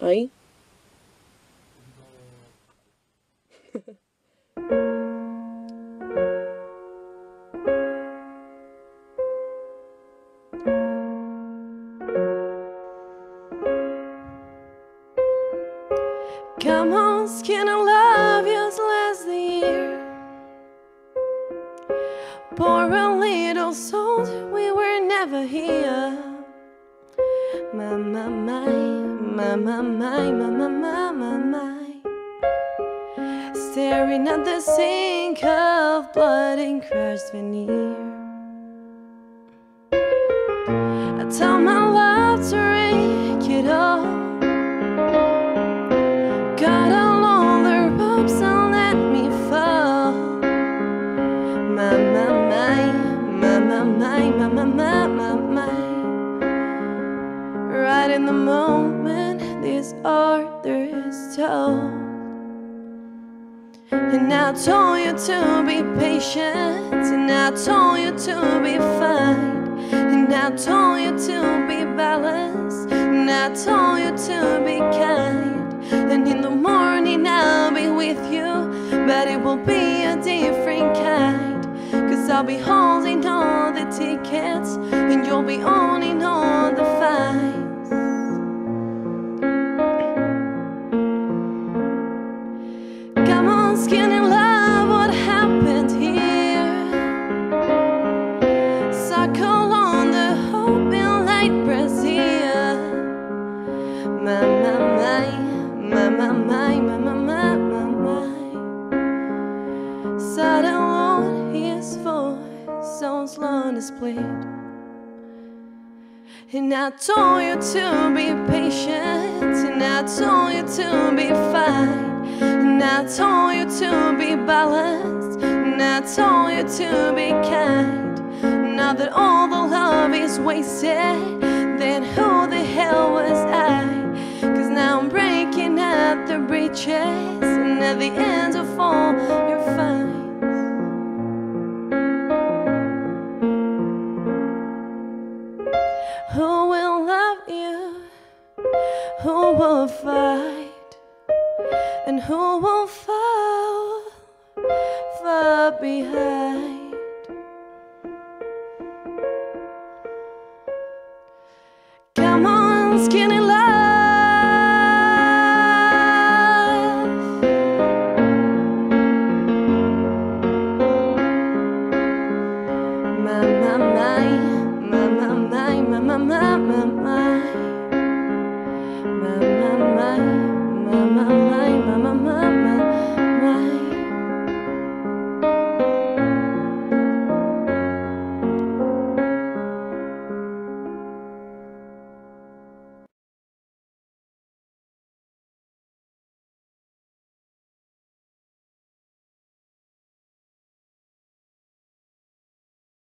Ahí. Come on, skin and love yours last year. Pour a little salt, we were never here. My, my, my, my, my, my, my, my, my, my, my. Staring at the sink of blood and crushed veneer. I tell my love to break it all. Cut all the ropes and let me fall. My, my, my, my, my, my, my, my, my, my, my. Right in the moment this order is told. And I told you to be patient, and I told you to be fine, and I told you to be balanced, and I told you to be kind. And in the morning I'll be with you, but it will be a different kind. 'Cause I'll be holding all the tickets, and you'll be owning all the fines. Come on, skin and love, what happened here? Circle on the hope in light brazier. My, my, my, my, my, my, my, my, my, my, my. Sudden Lord, his voice so slow to split. And I told you to be patient, and I told you to be fine, and I told you to be balanced, and I told you to be kind. Now that all the love is wasted, then who the hell was I? 'Cause now I'm breaking up the breaches, and at the end of all your fines. Who will love you? Who will fight? And who will fall far behind? Come on, skinny